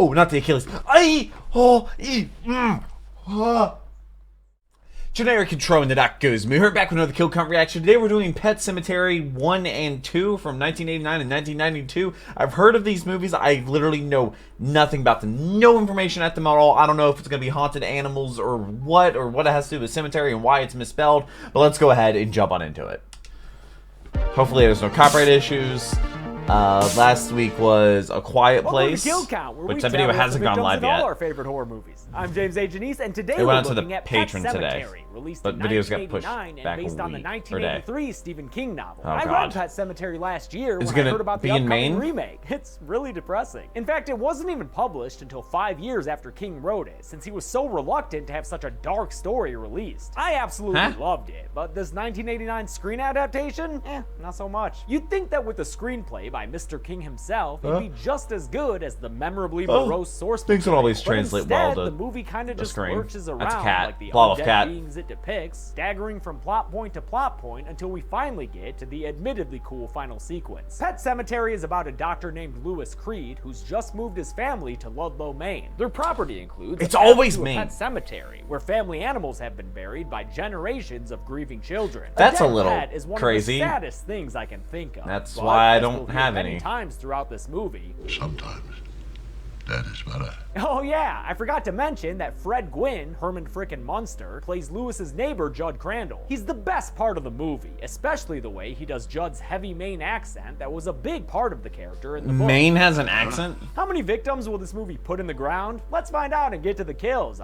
Oh, not the Achilles. Generic control into that goes. We heard back with another kill count reaction. Today we're doing Pet Sematary 1 and 2 from 1989 and 1992. I've heard of these movies. I literally know nothing about them. No information at them at all. I don't know if it's going to be haunted animals or what it has to do with cemetery and why it's misspelled. But let's go ahead and jump on into it. Hopefully there's no copyright issues. Last week was A Quiet Place, which that video hasn't gone live yet. All our favorite horror movies. I'm James A. Janice, and today we're we're looking looking at Pet Sematary, released in videos got pushed 1989 back and based a on the week, 1983 Stephen King novel. Oh, I God. read Pet Sematary last year Is it when I gonna heard about be the in upcoming Maine? remake. It's really depressing. In fact, it wasn't even published until 5 years after King wrote it, since he was so reluctant to have such a dark story released. I absolutely loved it, but this 1989 screen adaptation? Not so much. You'd think that with a screenplay by Mr. King himself, it'd be just as good as the memorably morose source Things don't material, always but translate instead, well to the movie kind of just screen. lurches That's a around cat. like the Lawless undead cat. beings it depicts, staggering from plot point to plot point until we finally get to the admittedly cool final sequence. Pet Sematary is about a doctor named Lewis Creed who's just moved his family to Ludlow, Maine. Their property includes It's always a Maine. pet cemetery where family animals have been buried by generations of grieving children. That's a dead little pet is one crazy. of the saddest things I can think of. That's but why I as don't we'll hear have many any. times throughout this movie. Sometimes that is better. Oh yeah, I forgot to mention that Fred Gwynn, Herman Frickin' Munster, plays Lewis's neighbor Judd Crandall. He's the best part of the movie, especially the way he does Judd's heavy Maine accent that was a big part of the character in the book. Maine has an accent? How many victims will this movie put in the ground? Let's find out and get to the kills,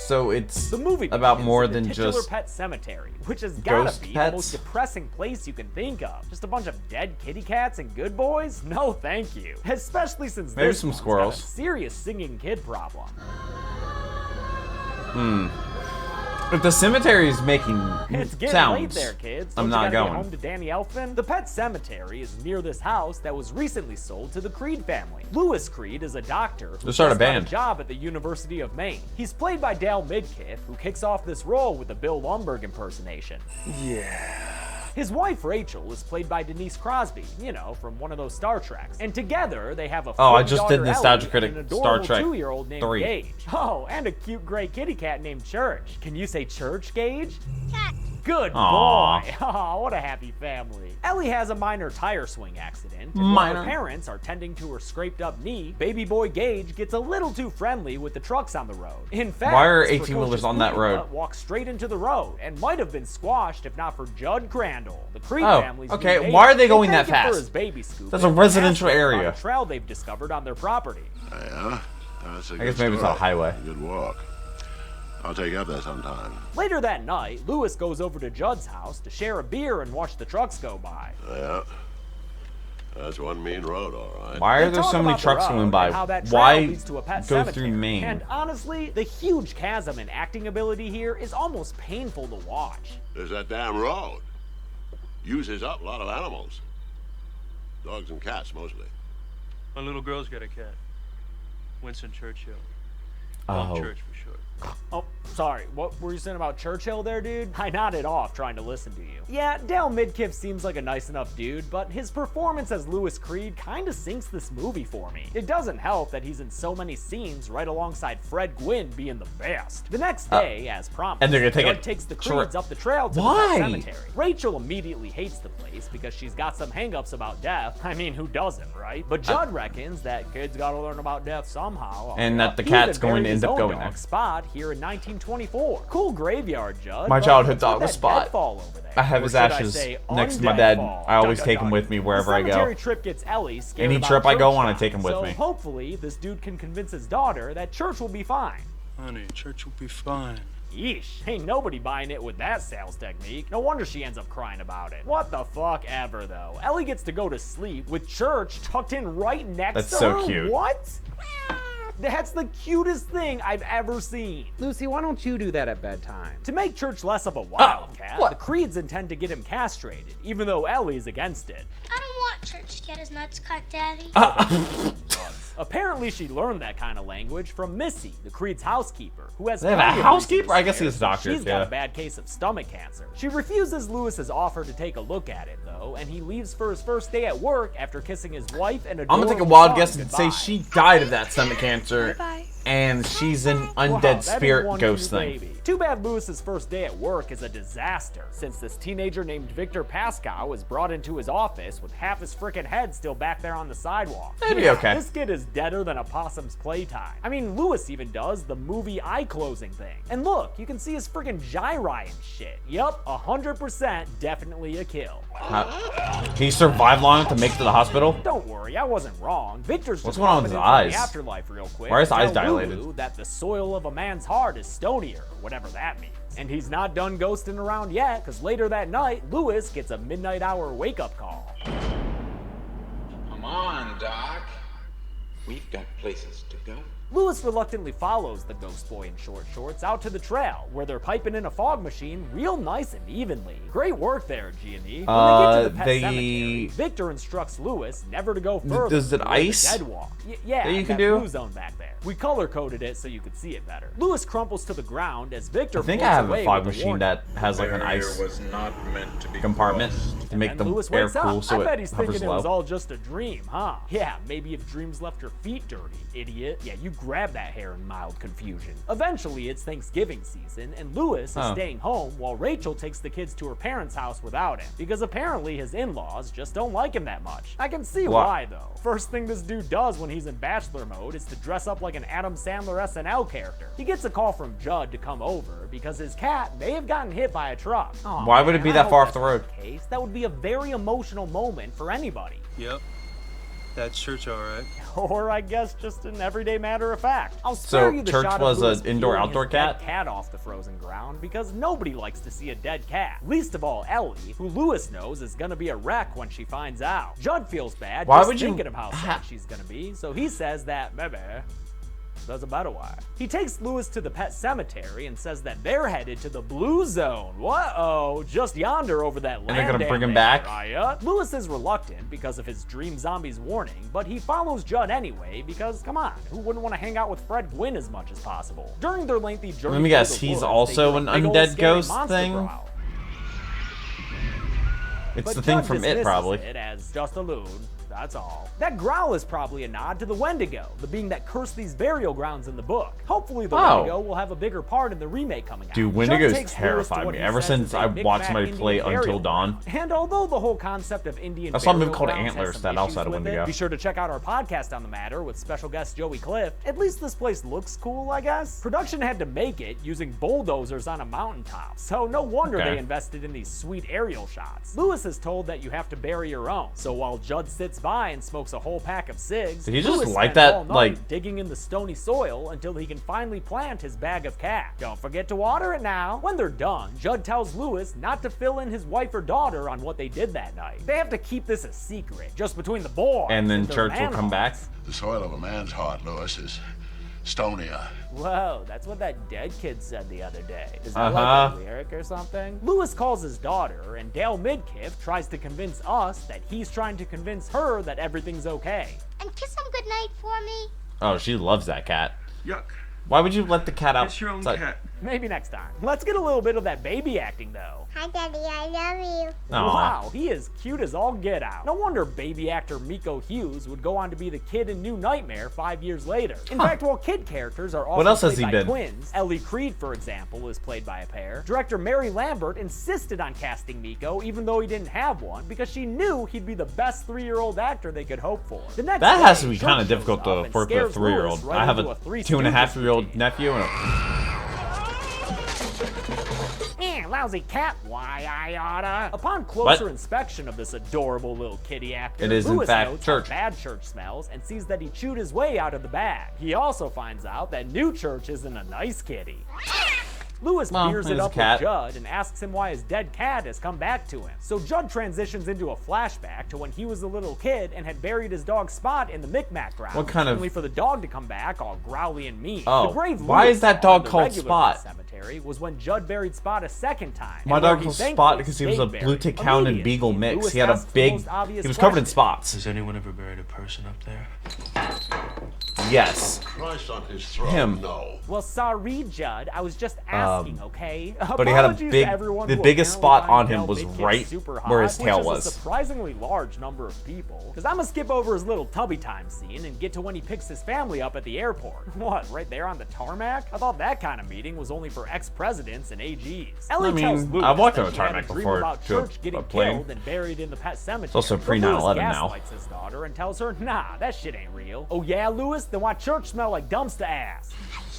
So it's The movie about begins more in the than titular just Pet Cemetery, which has gotta ghost be pets? the most depressing place you can think of. Just a bunch of dead kitty cats and good boys? No, thank you. Especially since Maybe this some one's squirrels. got a serious singing kid problem. If the cemetery is making It's getting sounds, late there, kids. I'm Don't not you gotta going. Get home to Danny Elfman? The Pet Cemetery is near this house that was recently sold to the Creed family. Lewis Creed is a doctor who Let's start a just got band. a job at the University of Maine. He's played by Dale Midkiff, who kicks off this role with a Bill Lumbergh impersonation. His wife, Rachel, is played by Denise Crosby, you know, from one of those Star Treks. And together, they have a Oh, I fun just did daughter, Nostalgia Ellie, Critic and an Star adorable Trek 2-year-old named 3. Gage. Oh, and a cute gray kitty cat named Church. Can you say Church, Gage? Cat. Good Aw. boy. Oh, what a happy family. Ellie has a minor tire swing accident, and Minor. while her parents are tending to her scraped up knee, baby boy Gage gets a little too friendly with the trucks on the road. In fact, Why are this 18-wheelers precocious on that Puma road? walks straight into the road and might have been squashed if not for Judd Crandall, the Creed Oh, family's okay. new neighbor. Why are they going thank that him for fast? his baby scoop That's a and residential ask him area. about a trail they've discovered on their property. Yeah, that's a I guess maybe it's not a highway. Good walk. I'll take you up there sometime. Later that night, Lewis goes over to Judd's house to share a beer and watch the trucks go by. Yeah, that's one mean road, all right. Why are They there talk so many about the trucks road going and by? how that trail Why leads to a pet go cemetery. through Maine? And honestly, the huge chasm in acting ability here is almost painful to watch. There's that damn road. Uses up a lot of animals. Dogs and cats, mostly. My little girl's got a cat. Winston Churchill. Oh. Church for short. Oh, sorry, what were you saying about Churchill there, dude? I nodded off trying to listen to you. Yeah, Dale Midkiff seems like a nice enough dude, but his performance as Lewis Creed kinda sinks this movie for me. It doesn't help that he's in so many scenes right alongside Fred Gwynn being the best. The next day, as promised, and they're gonna take Judd it takes the short. Creeds up the trail to Why? the pet cemetery. Rachel immediately hates the place because she's got some hangups about death. I mean, who doesn't, right? But Judd reckons that kids gotta learn about death somehow. And that the He cat's even going to buried end his up own going dog there. Spot here in 1924. Cool graveyard, Judd. My but childhood what's dog with was that Spot. deadfall over there? I have Or his should I ashes say next to my bed. undeadfall? I always Dun, take dun, him dun. with me wherever the I go. cemetery trip gets Ellie scared Any about trip I go church on, I times, take him with so me. hopefully this dude can convince his daughter that church will be fine. Honey, church will be fine. Yeesh, ain't nobody buying it with that sales technique. No wonder she ends up crying about it. What the fuck ever, though. Ellie gets to go to sleep with church tucked in right next That's to so her. cute. What? That's the cutest thing I've ever seen. Lucy, why don't you do that at bedtime? To make Church less of a wildcat, what? the Creeds intend to get him castrated, even though Ellie's against it. I don't want Church to get his nuts cut, Daddy. Apparently, she learned that kind of language from Missy, the Creed's housekeeper, who has They have a plenty of housekeeper? reasons to I guess care he's a doctor, since She's got yeah. a bad case of stomach cancer. She refuses Lewis's offer to take a look at it, though, and he leaves for his first day at work after kissing his wife and I'm gonna take a adorable wild son guess and say goodbye. she died of that stomach cancer, Bye-bye. and she's an Wow, undead that is spirit one ghost cute thing. baby. Too bad Lewis's first day at work is a disaster, since this teenager named Victor Pascow is brought into his office with half his frickin' head still back there on the sidewalk. That'd be okay. This kid is deader than a possum's playtime. I mean, Lewis even does the movie eye-closing thing. And look, you can see his frickin' gyri and shit. Yup, 100% definitely a kill. He survived long enough to make it to the hospital? Don't worry, I wasn't wrong. Victor's What's just going on with popping his into the eyes? afterlife real quick. Why are his to eyes tell dilated? Lulu that the soil of a man's heart is stonier, whatever that means. And he's not done ghosting around yet, because later that night, Lewis gets a midnight hour wake-up call. Come on, Doc. We've got places to go. Lewis reluctantly follows the ghost boy in short shorts out to the trail, where they're piping in a fog machine real nice and evenly. Great work there, G&E. When they get to the pet cemetery, Victor instructs Lewis never to go further. Does it than where the ice? Dead walk. Yeah, That you can that do? blue zone back there. We color-coded it so you could see it better. Lewis crumples to the ground as Victor I think floats I have away a fog with machine warning. that has like an ice was not meant to be compartment to make And the Lewis air wakes cool up. so I bet he's it hovers thinking it was low. all just a dream, huh? Yeah, maybe if dreams left your feet dirty, idiot. Yeah, you grab that hair in mild confusion. Eventually, it's Thanksgiving season, and Lewis is Oh. staying home while Rachel takes the kids to her parents' house without him, because apparently his in-laws just don't like him that much. I can see What? why, though. First thing this dude does when he's in bachelor mode is to dress up like an Adam Sandler SNL character. He gets a call from Judd to come over because his cat may have gotten hit by a truck. Aw, Why would it man, be I that hope far off that's the not road? Case. That would be a very emotional moment for anybody. Yep. That's church, all right. Or I guess just an everyday matter of fact. I'll spare So, you the Church shot was of Lewis an indoor-outdoor peeling his cat? dead cat off the frozen ground because nobody likes to see a dead cat. Least of all Ellie, who Lewis knows is gonna be a wreck when she finds out. Judd feels bad Why just would you thinking of how sad she's gonna be, so he says that maybe there's a better way. He takes Lewis to the pet cemetery and says that they're headed to the blue zone. Whoa, just yonder over that land. they're gonna bring him dam back? there, Raya. Lewis is reluctant because of his dream zombie's warning, but he follows Judd anyway because, come on, who wouldn't want to hang out with Fred Gwynn as much as possible? During their lengthy journey Let me through guess, the he's woods, also they an hear a big old undead scary ghost monster thing? growl. It's But the thing Judd from It, dismisses probably. it as just a loon. That's all. That growl is probably a nod to the Wendigo, the being that cursed these burial grounds in the book. Hopefully the Oh. Wendigo will have a bigger part in the remake coming out. Dude, Judd Wendigos takes Lewis to terrified what me he ever says since is a I Micmac watched somebody Indian play burial Until Dawn. ground. And although the whole concept of Indian I saw a movie burial called grounds has Antlers some that also issues had a with it, Wendigo. be sure to check out our podcast on the matter with special guest Joey Clift. At least this place looks cool, I guess. Production had to make it using bulldozers on a mountaintop, so no wonder Okay. they invested in these sweet aerial shots. Lewis is told that you have to bury your own, so while Judd sits by and smokes a whole pack of cigs, Did he just Lewis like spends that, all night like- digging in the stony soil until he can finally plant his bag of cat. Don't forget to water it now. When they're done, Judd tells Lewis not to fill in his wife or daughter on what they did that night. They have to keep this a secret, just between the boys. And then their Church will man come back? haunts. The soil of a man's heart, Lewis, is stonier. Whoa, that's what that dead kid said the other day. Is that Uh-huh. like a lyric or something? Lewis calls his daughter, and Dale Midkiff tries to convince us that he's trying to convince her that everything's okay. And kiss him goodnight for me. Oh, she loves that cat. Yuck. Why would you let the cat out? It's your own outside? cat. Maybe next time. Let's get a little bit of that baby acting, though. Hi, Daddy, I love you. Aw. Wow, he is cute as all get out. No wonder baby actor Miko Hughes would go on to be the kid in New Nightmare 5 years later. In fact, while kid characters are often What else has played he by been? twins, Ellie Creed, for example, is played by a pair. Director Mary Lambert insisted on casting Miko even though he didn't have one because she knew he'd be the best 3-year-old actor they could hope for. The next That day, has to be Church kind of shows difficult up to and work with a scares 3-year-old. Lewis right I have into a Three 2.5-year-old Stooges nephew and lousy cat, why I oughta. Upon closer inspection of this adorable little kitty actor, It is, in Lewis fact, notes Church. how bad Church smells and sees that he chewed his way out of the bag. He also finds out that new Church isn't a nice kitty. Lewis Well, beers it there's a up cat. with Judd and asks him why his dead cat has come back to him. So Judd transitions into a flashback to when he was a little kid and had buried his dog Spot in the Micmac ground. What kind of- Only for the dog to come back all growly and mean. Oh, The grave why Lewis is that saw in dog the called regular Spot? Cemetery was when Judd buried Spot a second time. My and where dog he was thankfully Spot because he was a stayed blue buried. tick hound and Immediately, beagle mix. Lewis He had a asks the big. most obvious He was covered in question. spots. Has anyone ever buried a person up there? Yes. Christ on his throne, Him. no. Well, sorry, Judd. I was just asking, okay? But he had a Apologies to big- everyone the who biggest apparently spot on finds him Del was Big Kid right super where his hot, tail which is was. a surprisingly large number of people. Because I'm gonna skip over his little tubby time scene and get to when he picks his family up at the airport. What, right there on the tarmac? I thought that kind of meeting was only for ex-presidents and AGs. Ellie I mean, tells Lewis I've walked that on a she had tarmac dream before about to a- Church getting a plane. killed and buried in the pet cemetery. also But pre-9/11 Lewis now. gaslights his daughter and tells her, nah, that shit ain't real. Oh yeah, Lewis? Then why Church smell like dumpster ass?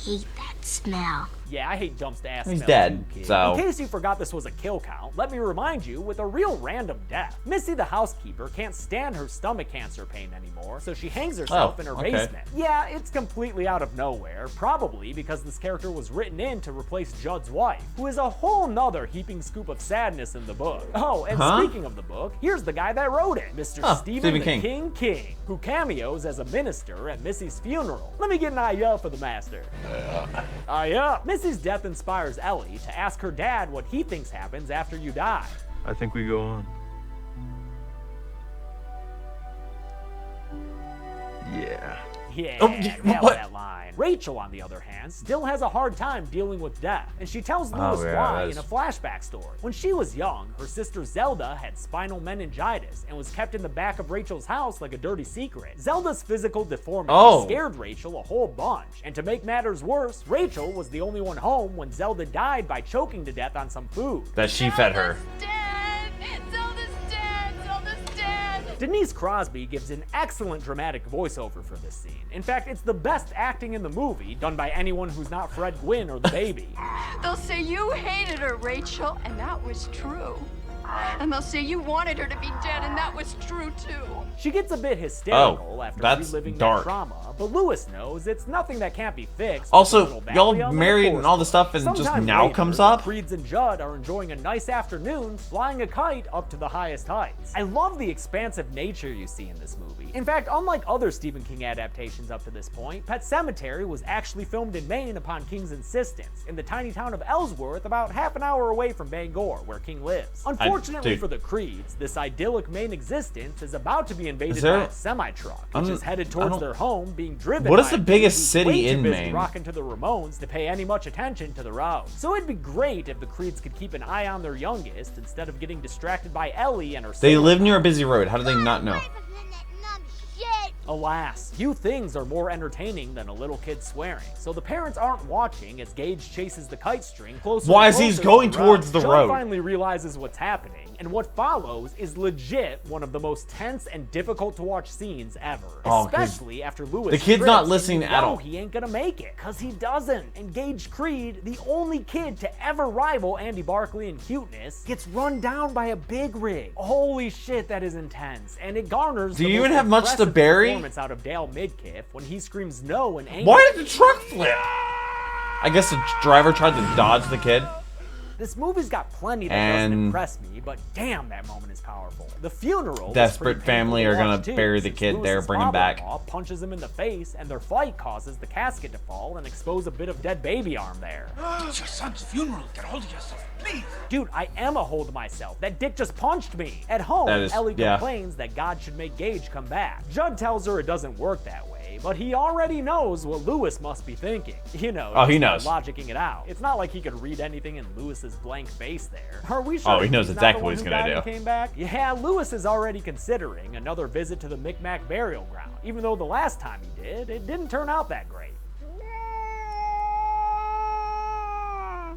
Hate that smell. Yeah, I hate dumpster ass He's smell dead, too, kid. so- In case you forgot this was a kill count, let me remind you with a real random death. Missy the housekeeper can't stand her stomach cancer pain anymore, so she hangs herself in her okay. basement. Yeah, it's completely out of nowhere, probably because this character was written in to replace Judd's wife, who is a whole nother heaping scoop of sadness in the book. Oh, and speaking of the book, here's the guy that wrote it, Mr. Stephen the Stephen King, who cameos as a minister at Missy's funeral. Let me get an eye-up for the master. Eye-up. Missy's death inspires Ellie to ask her dad what he thinks happens after you die. I think we go on. Yeah. Yeah, Oh, nailed what? that line. Rachel, on the other hand, still has a hard time dealing with death, and she tells Lewis yeah, why that's- in a flashback story. When she was young, her sister Zelda had spinal meningitis and was kept in the back of Rachel's house like a dirty secret. Zelda's physical deformity scared Rachel a whole bunch, and to make matters worse, Rachel was the only one home when Zelda died by choking to death on some food. That she fed her. Denise Crosby gives an excellent dramatic voiceover for this scene. In fact, it's the best acting in the movie, done by anyone who's not Fred Gwynn or the baby. They'll say you hated her, Rachel, and that was true. And they'll say you wanted her to be dead, and that was true too. She gets a bit hysterical after that's reliving dark. that trauma, but Lewis knows it's nothing that can't be fixed. Also, with a little y'all Valium married a and all this stuff and just Sometime now later, comes the up? Creeds and Judd are enjoying a nice afternoon flying a kite up to the highest heights. I love the expansive nature you see in this movie. In fact, unlike other Stephen King adaptations up to this point, Pet Sematary was actually filmed in Maine upon King's insistence, in the tiny town of Ellsworth, about half an hour away from Bangor, where King lives. Unfortunately dude. for the Creeds, this idyllic Maine existence is about to be invaded there- by a semi-truck, which is headed I towards don't- their home, being driven What is by the a dude biggest who's city way too in busy Maine? rocking to the Ramones to pay any much attention to the road. So it'd be great if the Creeds could keep an eye on their youngest instead of getting distracted by Ellie and her They sister. live near a busy road. How do they not know? Alas, few things are more entertaining than a little kid swearing, so the parents aren't watching as Gage chases the kite string closer Why and is he closer going to towards the Judd road? finally realizes what's happening, and what follows is legit one of the most tense and difficult to watch scenes ever. Oh, 'cause Especially after Lewis the kid's not trips listening and you at know all. he ain't gonna make it, cause he doesn't. And Gage Creed, the only kid to ever rival Andy Barclay in cuteness, gets run down by a big rig. Holy shit, that is intense, and it garners Do the you most even have much to impressive bury? performance out of Dale Midkiff when he screams no in anger. Why did the truck flip? I guess the driver tried to dodge the kid. This movie's got plenty that And- doesn't impress me, but damn, that moment is powerful. The funeral. was Desperate pretty family painful are to gonna watch, too, bury the since kid there, Lewis's bring him back. father-in-law punches him in the face, and their fight causes the casket to fall and expose a bit of dead baby arm there. It's your son's funeral. Get hold of yourself, please. Dude, I am a hold of myself. That dick just punched me. At home, That is- Ellie yeah. complains that God should make Gage come back. Judd tells her it doesn't work that way, but he already knows what Lewis must be thinking. You know, Oh, he just knows. by logicking it out. It's not like he could read anything in Lewis's blank face there. Are we sure Oh, he knows he's not exactly the what one he's who gonna died and do. Came back? Yeah, Lewis is already considering another visit to the Micmac burial ground, even though the last time he did, it didn't turn out that great.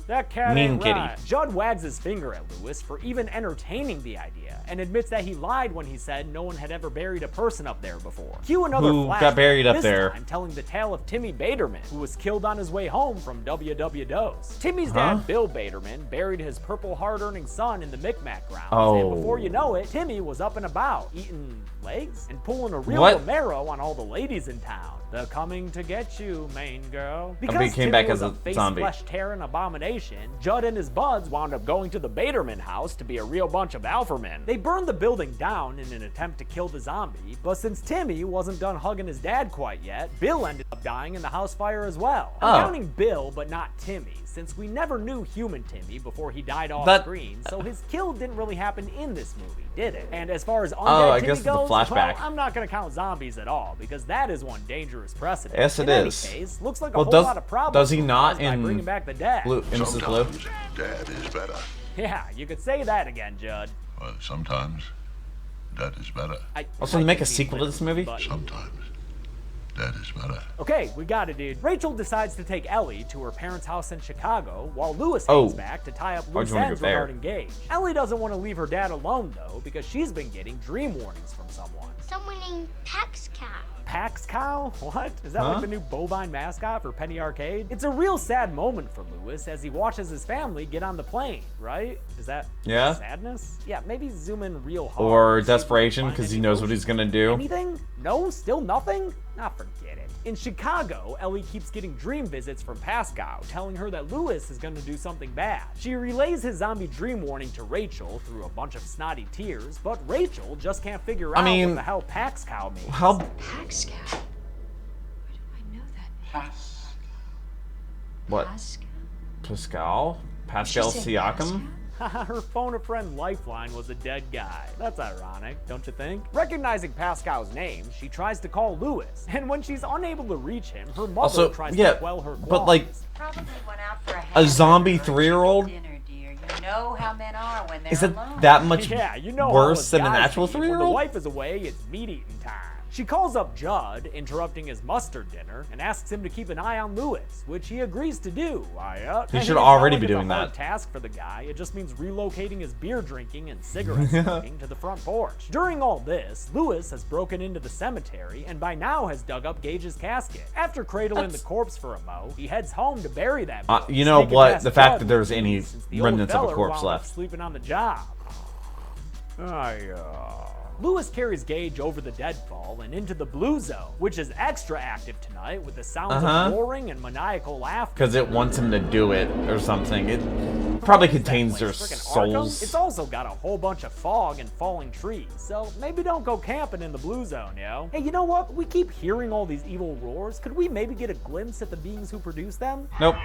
That cat Mean ain't kitty. right. Judd wags his finger at Lewis for even entertaining the idea and admits that he lied when he said no one had ever buried a person up there before. Cue another Who flashback, got buried up this there? time telling the tale of Timmy Baderman, who was killed on his way home from WWDOS. Timmy's dad, Bill Baderman, buried his purple hard-earning son in the Micmac grounds, and before you know it, Timmy was up and about, eating legs and pulling a real What? Romero on all the ladies in town. "They're coming to get you, Maine girl." He Because came Timmy back was as a a face zombie. flesh tearing abomination, Judd and his buds wound up going to the Baderman house to be a real bunch of alpha men. They burned the building down in an attempt to kill the zombie, but since Timmy wasn't done hugging his dad quite yet, Bill ended up dying in the house fire as well. I'm counting Bill, but not Timmy, since we never knew human Timmy before he died off screen, so his kill didn't really happen in this movie, did it? And as far as undead I Timmy guess it's a goes, flashback. well, I'm not gonna count zombies at all, because that is one dangerous precedent. Yes, it in is. any case, looks like a Well, whole does- lot of problems does he were not caused by in bringing back the dead. Mrs. Blue? Sometimes Dad is better. Yeah, you could say that again, Judd. Well, sometimes Dad is better. Also, I to make a didn't mean sequel to this literally, movie? but- Sometimes Dad is better. Okay, we got it, dude. Rachel decides to take Ellie to her parents' house in Chicago, while Lewis Oh. hangs back to tie up Why'd loose you wanna go ends there? regarding Gage. Ellie doesn't want to leave her dad alone, though, because she's been getting dream warnings from someone. Someone named Pascow. Pascow? What? Is that like the new bovine mascot for Penny Arcade? It's a real sad moment for Lewis as he watches his family get on the plane, right? Is that sadness? Yeah, maybe zoom in real hard. Or to see if we desperation find because he any knows what emotion. he's gonna do? Anything? No? Still nothing? Ah, forget it. In Chicago, Ellie keeps getting dream visits from Pascow, telling her that Lewis is gonna do something bad. She relays his zombie dream warning to Rachel through a bunch of snotty tears, but Rachel just can't figure out what the hell Pascow means. Pascow. Where do I know that? What? Pascow. Pascal She said Siakam? Her phone-a-friend lifeline was a dead guy. That's ironic, don't you think? Recognizing Pascal's name, she tries to call Lewis, and when she's unable to reach him, her mother Also, tries yeah, to quell her but like Probably went out for a zombie hamburger or 3-year-old? dinner, dear. You know how men are when they're Is it alone. that much Yeah, you know worse how than an guys actual eat. When the 3-year-old? wife is away, it's meat-eating time. She calls up Judd, interrupting his mustard dinner, and asks him to keep an eye on Lewis, which he agrees to do. He should It's not already like be it's a doing hard that. task for the guy. It just means relocating his beer drinking and cigarette smoking to the front porch. During all this, Lewis has broken into the cemetery and by now has dug up Gage's casket. After cradling the corpse for a mo, he heads home to bury that. You know sneaking what? past The fact Judd that there's any since the old remnants of a feller corpse wound up left. sleeping on the job. Lewis carries Gage over the deadfall and into the blue zone, which is extra active tonight with the sounds of roaring and maniacal laughter. Because it wants him to do it or something. It probably contains their Frickin' souls. Arkham? It's also got a whole bunch of fog and falling trees, so maybe don't go camping in the blue zone, yo. Hey, you know what? We keep hearing all these evil roars. Could we maybe get a glimpse at the beings who produce them? Nope.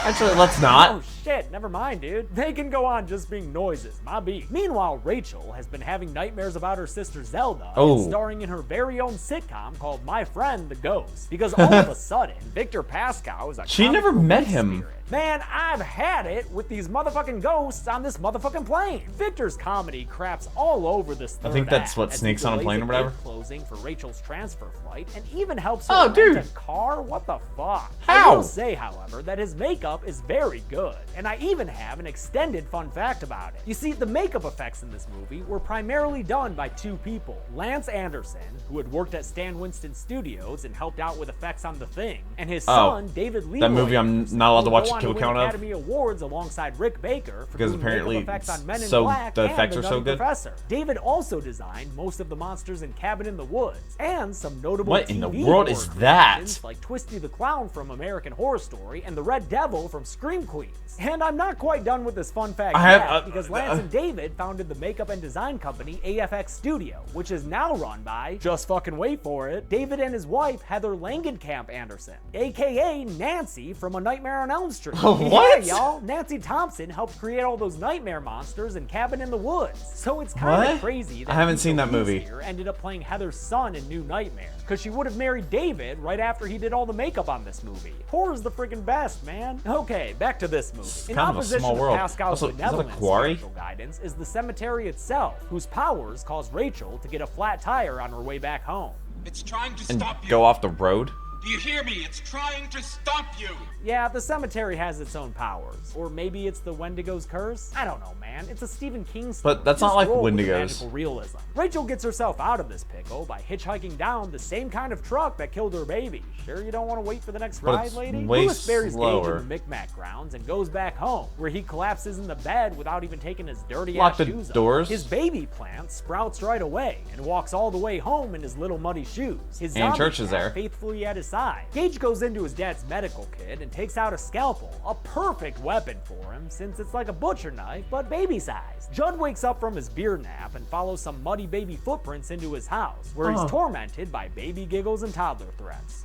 Actually, let's not. Oh shit, never mind, dude. They can go on just being noises, my beat. Meanwhile, Rachel has been having nightmares about her sister Zelda and starring in her very own sitcom called My Friend the Ghost. Because all of a sudden, Victor Pascow is a She never comic met relief him. spirit. Man, I've had it with these motherfucking ghosts on this motherfucking plane. Victor's comedy craps all over this third I think that's act what as he snakes on a delays plane or whatever. gate closing for Rachel's transfer flight and even helps her Oh, rent dude. a car. What the fuck? How? I will say, however, that his makeup is very good, and I even have an extended fun fact about it. You see, the makeup effects in this movie were primarily done by two people: Lance Anderson, who had worked at Stan Winston Studios and helped out with effects on The Thing, and his son, David Leroy. That movie I'm Anderson, not allowed who to would watch go the on to kill win count of. Academy Awards alongside Rick Baker for Because doing apparently makeup effects on Men in so Black the and effects The are so Nutty good. Professor. David also designed most of the monsters in Cabin in the Woods and some notable What in the TV world horror is that? creations like Twisty the Clown from American Horror Story and the Red Devil from Scream Queens. And I'm not quite done with this fun fact yet, because Lance and David founded the makeup and design company AFX Studio, which is now run by, just fucking wait for it, David and his wife Heather Langenkamp Anderson, aka Nancy from A Nightmare on Elm Street. What? Yeah, y'all, Nancy Thompson helped create all those nightmare monsters in Cabin in the Woods. So it's kind of What? crazy that I haven't Lisa seen that Louise movie. here ended up playing Heather's son in New Nightmare, because she would have married David right after he did all the makeup on this movie. Horror's the freaking best, man. Okay, back to this movie. In kind of a opposition small to world. Pascal's Also, is that a benevolent quarry? spiritual guidance is the cemetery itself, whose powers cause Rachel to get a flat tire on her way back home. It's trying to And stop you. go off the road? Do you hear me? It's trying to stop you. Yeah, the cemetery has its own powers. Or maybe it's the Wendigo's curse? I don't know, man. It's a Stephen King story. But that's not Just like roll with the Wendigos. magical realism. Rachel gets herself out of this pickle by hitchhiking down the same kind of truck that killed her baby. Sure you don't want to wait for the next But ride, it's lady? way Lewis buries slower. Gage in the Micmac grounds and goes back home, where he collapses in the bed without even taking his dirty Lock ass the shoes doors. off. His baby plant sprouts right away and walks all the way home in his little muddy shoes. His And zombie Church is cat there. faithfully at his side. Gage goes into his dad's medical kit and takes out a scalpel, a perfect weapon for him since it's like a butcher knife but baby sized. Judd wakes up from his beer nap and follows some muddy baby footprints into his house, where he's tormented by baby giggles and toddler threats.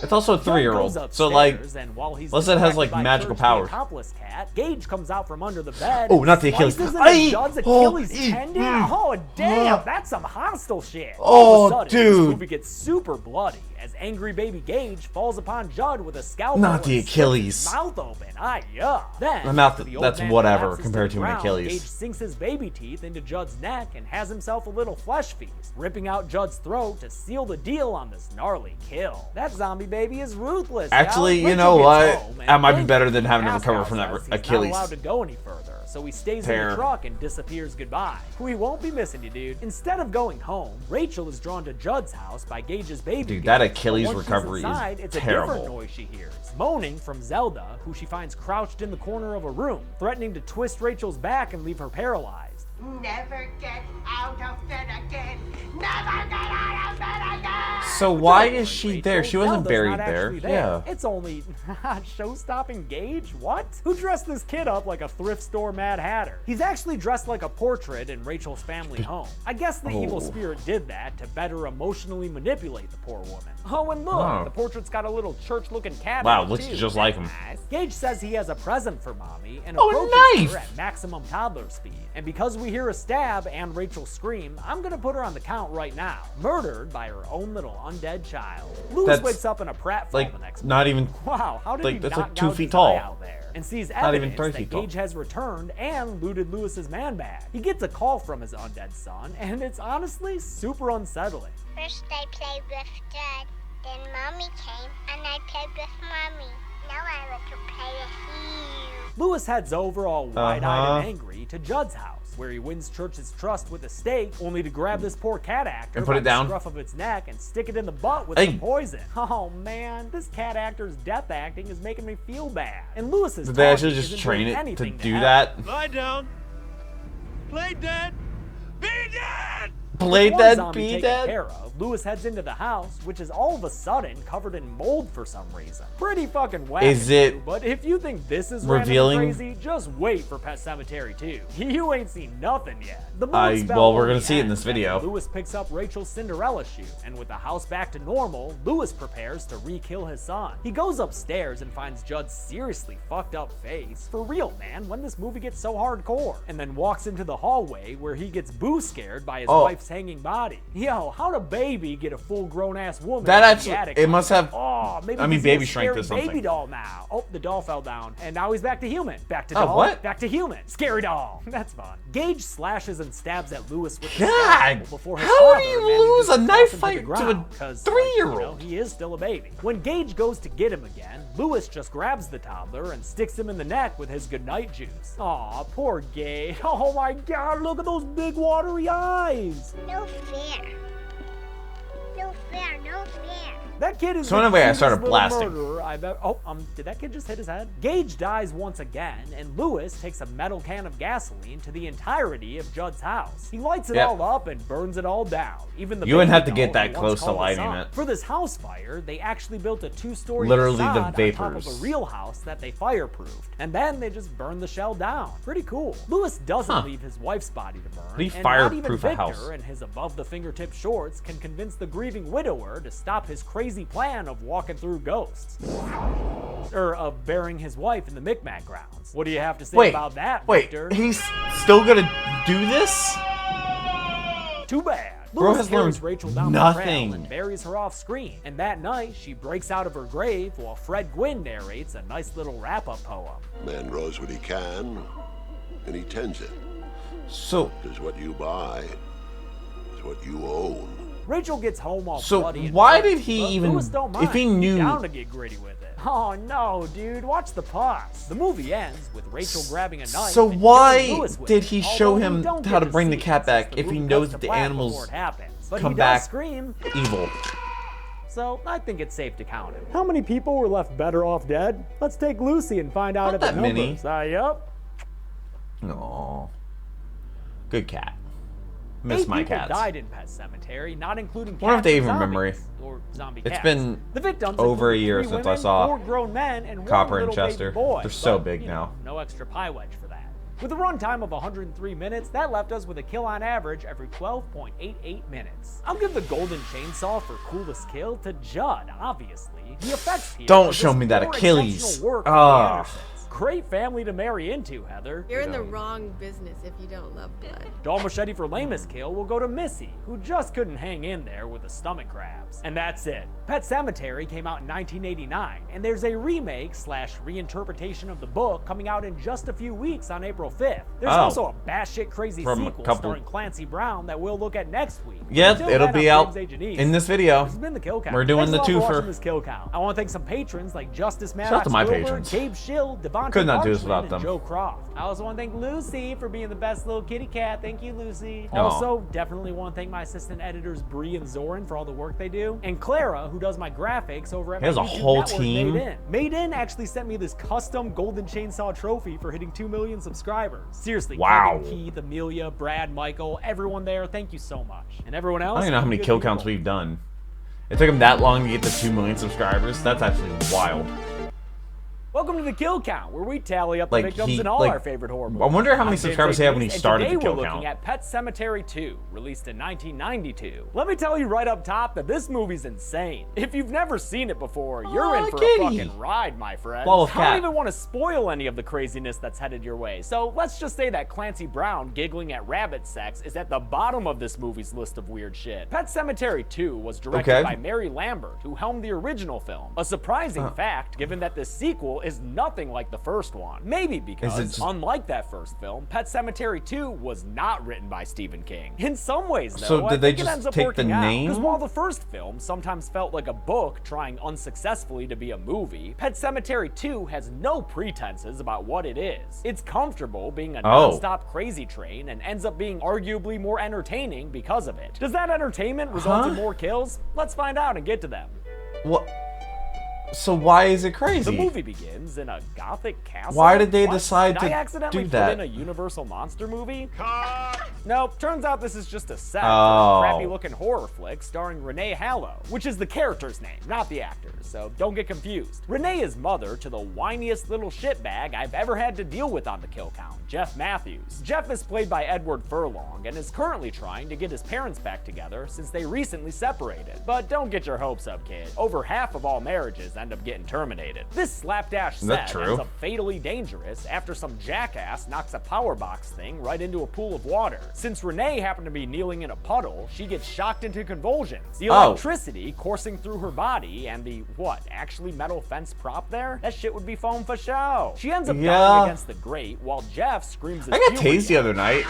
It's also a Judd 3-year-old, goes so like, upstairs, and while he's unless it has like distracted by magical Church, the powers. accomplice cat, Gage comes out from under the bed. Oh, and not the Achilles. slices into Aye! Judd's Oh, Achilles ee, tendon. mm. Oh damn, that's some hostile shit. Oh, All of a sudden, dude. this movie gets super bloody as angry baby Gage falls upon Judd with a scalpel. Not the and slips Achilles. his mouth open. Yeah. Then The mouth- the old that's man whatever collapses compared the to an ground, Achilles. Gage sinks his baby teeth into Judd's neck and has himself a little flesh feast, ripping out Judd's throat to seal the deal on this gnarly kill. That zombie baby is ruthless. Actually, y'all. you know Rachel gets what? home, and That might be thankfully better than having to Pascow recover from that says he's Achilles not allowed to go any further, so he stays in tear. the truck and disappears goodbye. We won't be missing you, dude. Instead of going home, Rachel is drawn to Judd's house by Gage's baby. Dude, Gage. that But Achilles once she's recovery is inside, it's a terrible. different noise she hears. Moaning from Zelda, who she finds crouched in the corner of a room, threatening to twist Rachel's back and leave her paralyzed. Never get out of bed again. Never get out of bed again. So why Don't worry, is she Rachel. there? She wasn't Zelda's buried not there. actually Yeah. It's only show-stopping Gage? What? Who dressed this kid up like a thrift store Mad Hatter? He's actually dressed like a portrait in Rachel's family home. I guess the evil spirit did that to better emotionally manipulate the poor woman. Oh, and look, Wow. the portrait's got a little church-looking cat. Wow, in it, looks too. just like That's him. nice. Gage says he has a present for mommy and Oh, approaches knife! her at maximum toddler speed. And because we hear a stab and Rachel scream, I'm gonna put her on the count right now. Murdered by her own little undead child. Lewis That's, wakes up in a pratfall like, the next not morning. even Wow, how did like, he that's not like 2 gouge feet his tall. eye out there? And sees Not even evidence 3 that feet tall. Gage has returned and looted Lewis's man bag. He gets a call from his undead son, and it's honestly super unsettling. First I played with Dad, then Mommy came, and I played with Mommy. Now I want to play with you. Lewis heads over all wide-eyed Uh-huh. and angry to Judd's house, where he wins Church's trust with a stake, only to grab this poor cat actor And put by it down? the scruff of its neck and stick it in the butt with Hey. some poison. Oh man, this cat actor's death acting is making me feel bad. And Lewis's Did they actually talking just isn't train doing it to anything do help. that? Lie down. Play dead. Be dead. Play With one dead, zombie be taken dead? care of, Lewis heads into the house, which is all of a sudden covered in mold for some reason. Pretty fucking wacky. Is it But if you think this is revealing? random and crazy, just wait for Pet Sematary 2. You ain't seen nothing yet. The mold I- spell well, we're only gonna see it in ends this video. after Lewis picks up Rachel's Cinderella shoe, and with the house back to normal, Lewis prepares to re-kill his son. He goes upstairs and finds Judd's seriously fucked up face. For real, man, when this movie gets so hardcore. And then walks into the hallway where he gets boo scared by his Oh. wife's hanging body. Yo, how'd a baby get a full-grown ass woman? That in the actually- attic it like must that? have- Oh, maybe I mean, he's baby a strength scary or something. baby doll now. Oh, the doll fell down, and now he's back to human. Back to Oh, doll. what? Back to human. Scary doll. That's fun. Gage slashes and stabs at Lewis with the God, scalpel before his how father do you manages lose a to knife toss him the fight to a ground, 'cause, 3-year-old? you know, he is still a baby. When Gage goes to get him again, Lewis just grabs the toddler and sticks him in the neck with his goodnight juice. Aw, poor Gage. Oh my god, look at those big watery eyes. No fair. No fair, no fair. That kid is So the anyway, I cutest started little blasting. murderer I've ever. Oh, did that kid just hit his head? Gage dies once again, and Lewis takes a metal can of gasoline to the entirety of Judd's house. He lights it Yep. all up and burns it all down. Even the You wouldn't baby have to get doll that he close once to called his lighting son. it. For this house fire, they actually built a 2-story Literally the facade on top of vapors. a real house that they fireproofed, and then they just burned the shell down. Pretty cool. Lewis doesn't Huh. leave his wife's body to burn, do you and not even fireproof a Victor house? and his above-the-fingertip shorts can convince the grieving widower to stop his crazy plan of walking through ghosts. Or of burying his wife in the Micmac grounds. What do you have to say Wait, about that, wait, Victor? he's still gonna do this? Too bad. Bro Lewis has carries learned Rachel down nothing. the trail and buries her off screen. And that night, she breaks out of her grave while Fred Gwynn narrates a nice little wrap-up poem. Man grows what he can, and he tends it. So, Because what you buy is what you own. Rachel gets home all So bloody and why dirty, did he but even, Louis don't mind. if he He's knew, down to get gritty with it. Oh no, dude, watch the pause. The movie ends with Rachel grabbing a knife. so and why killing Louis with did it, he show although we him don't how get to bring the see cat it, back since the if he movie knows cuts that to the black animals before it happens. But come he back does scream. evil? So I think it's safe to count him. How many people were left better off dead? Let's take Lucy and find out Not if the that many. numbers. Yup. No. Good cat. Miss 8 my people cats. died in Pet Cemetery, not including cats Wonder if they and even remember zombies, or zombie It's cats. been the victims over a include year 3 since I women, saw 4 grown men, and 1 Copper and little baby Chester. boy. They're so But, big you now. know, no extra pie wedge for that. With a runtime of 103 minutes, that left us with a kill on average every 12.88 minutes. I'll give the golden chainsaw for coolest kill to Judd, obviously. The effects here Don't are show just me that more Achilles. exceptional work from the Ugh. Andersons. Great family to marry into, Heather. You're in the wrong business if you don't love blood. Doll machete for lamest kill will go to Missy, who just couldn't hang in there with the stomach crabs. And that's it. Pet Sematary came out in 1989, and there's a remake / reinterpretation of the book coming out in just a few weeks on April 5th. There's also a batshit crazy From a sequel couple- starring Clancy Brown that we'll look at next week. Yep, Until it'll then, be I'm out James H. Anise. in this video. This has been the Kill Count. We're doing Thanks the a lot for twofer. watching this Kill Count. I want to thank some patrons like Justice Shout out to my Maddox, patrons. Gabe Schill, Devontae Could not do this Archman, without and them. Joe Croft. I also want to thank Lucy for being the best little kitty cat. Thank you, Lucy. Aw. Also, definitely want to thank my assistant editors Bree and Zoran for all the work they do, and Clara, who does my graphics over at He has my a YouTube whole network, team. Made In. Made In actually sent me this custom golden chainsaw trophy for hitting 2 million subscribers. Seriously, Wow. Kevin, Keith, Amelia, Brad, Michael, everyone there, thank you so much. And everyone I else, don't even know how many good kill people. counts we've done. It took him that long to get to 2 million subscribers. That's actually wild. Welcome to the Kill Count, where we tally up the Like, victims in all our favorite horror movies. I wonder how many I'm James subscribers he had when he Ace, and started today the Kill we're Count. looking at Pet Sematary 2, released in 1992. Let me tell you right up top that this movie's insane. If you've never seen it before, you're in for kitty. a fucking ride, my friend. Love I cat. don't even want to spoil any of the craziness that's headed your way, so let's just say that Clancy Brown giggling at rabbit sex is at the bottom of this movie's list of weird shit. Pet Sematary 2 was directed Okay. by Mary Lambert, who helmed the original film. A surprising fact, given that this sequel is nothing like the first one. Maybe because, just- unlike that first film, Pet Sematary 2 was not written by Stephen King. In some ways, though, So I did they think it just ends up take the working out. name? Because while the first film sometimes felt like a book trying unsuccessfully to be a movie, Pet Sematary 2 has no pretenses about what it is. It's comfortable being a non-stop crazy train and ends up being arguably more entertaining because of it. Does that entertainment result in more kills? Let's find out and get to them. What? So why is it The crazy? movie begins in a gothic castle. Why did they What? decide Did to I accidentally do put that? in a Universal monster movie? Nope, turns out this is just a set Oh. for a crappy-looking horror flick starring Renee Hallow, which is the character's name, not the actor's, so don't get confused. Renee is mother to the whiniest little shitbag I've ever had to deal with on the Kill Count, Jeff Matthews. Jeff is played by Edward Furlong and is currently trying to get his parents back together since they recently separated. But don't get your hopes up, kid. Over half of all marriages end up getting terminated. This slapdash Is that set true? ends up fatally dangerous after some jackass knocks a power box thing right into a pool of water. Since Renee happened to be kneeling in a puddle, she gets shocked into convulsions. The electricity coursing through her body and the, actually metal fence prop there? That shit would be foam for show. She ends up dying against the grate while Jeff screams his I got tased the other night.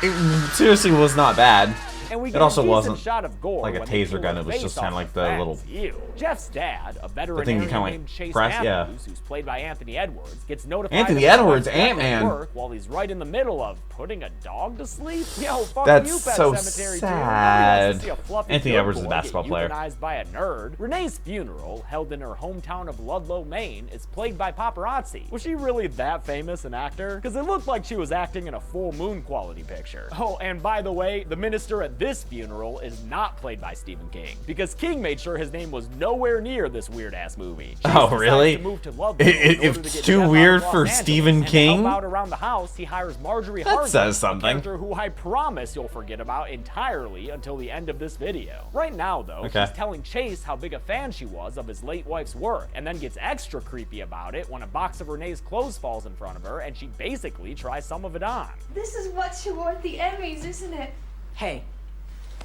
It seriously was not bad. And we It get also a decent wasn't shot of gore like a when they taser pull gun, her it was face just off kinda like the fence. little- Ew. Jeff's dad, a thing you veterinarian kinda, like, named Chase press- Matthews, yeah. who's played by Anthony Edwards, gets notified Anthony of his Edwards, wife's death at Ant-Man. work while he's right in the middle of putting a dog to sleep. Yo, fuck That's you, Pet so Sematary, dude. sad. Nobody wants to see a fluffy Anthony good Edwards is a boy basketball get player. euthanized by a nerd. Renee's funeral, held in her hometown of Ludlow, Maine, is plagued by paparazzi. Was she really that famous an actor? Because it looked like she was acting in a Full Moon quality picture. Oh, and by the way, the minister at this funeral is not played by Stephen King, because King made sure his name was nowhere near this weird-ass movie. Chase Oh, decides really? to move to Ludlow If in order to it's get too Jeff out of weird Los for Angeles, Stephen and to King? help out around the house, he hires Marjorie That Hardin, says a something. character who I promise you'll forget about entirely until the end of this video. Right now, though, Okay. she's telling Chase how big a fan she was of his late wife's work, and then gets extra creepy about it when a box of Renee's clothes falls in front of her, and she basically tries some of it on. This is what you wore at the Emmys, isn't it? Hey,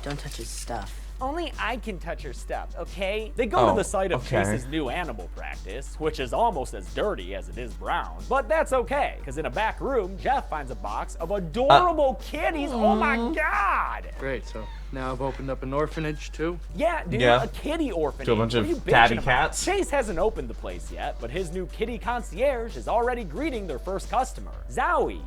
don't touch his stuff. Only I can touch her stuff, okay? They go to the site of okay. Chase's new animal practice, which is almost as dirty as it is brown. But that's okay, because in a back room, Jeff finds a box of adorable kitties. Oh my god! Great, so Now I've opened up an orphanage too. Yeah, dude, Yeah. a kitty orphanage. To a bunch What of are you bitching tabby about? cats. Chase hasn't opened the place yet, but his new kitty concierge is already greeting their first customer. Zowie,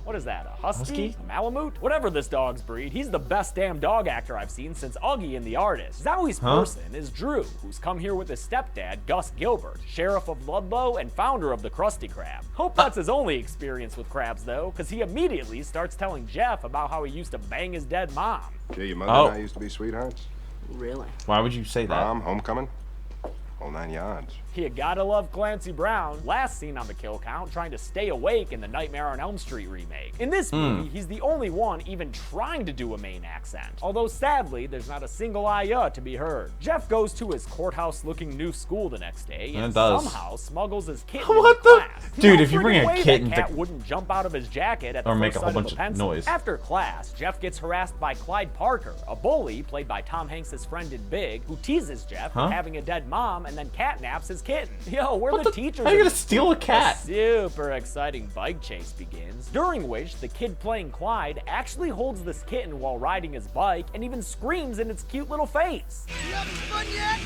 what is that, a husky? A Malamute? Whatever this dog's breed, he's the best damn dog actor I've seen since Uggy and the Artist. Zowie's person is Drew, who's come here with his stepdad, Gus Gilbert, sheriff of Ludlow and founder of the Krusty Krab. Hope that's his only experience with crabs, though, because he immediately starts telling Jeff about how he used to bang his dead mom. Yeah, your mother and I used to be sweethearts. Really? Why would you say that? Prom, homecoming, whole 9 yards. You gotta love Clancy Brown, last seen on the kill count trying to stay awake in the Nightmare on Elm Street remake. In this movie, he's the only one even trying to do a Maine accent. Although sadly, there's not a single "I" to be heard. Jeff goes to his courthouse-looking new school the next day and somehow smuggles his kitten into class. Dude, if you bring a kitten that cat wouldn't jump out of his jacket at the or make first a whole sight of bunch the of pencil. noise. After class, Jeff gets harassed by Clyde Parker, a bully played by Tom Hanks' friend in Big, who teases Jeff for having a dead mom and then catnaps his kitten. Yo, we're the teachers. How are you gonna steal a cat? A super exciting bike chase begins, during which the kid playing Clyde actually holds this kitten while riding his bike and even screams in its cute little face. You having fun yet?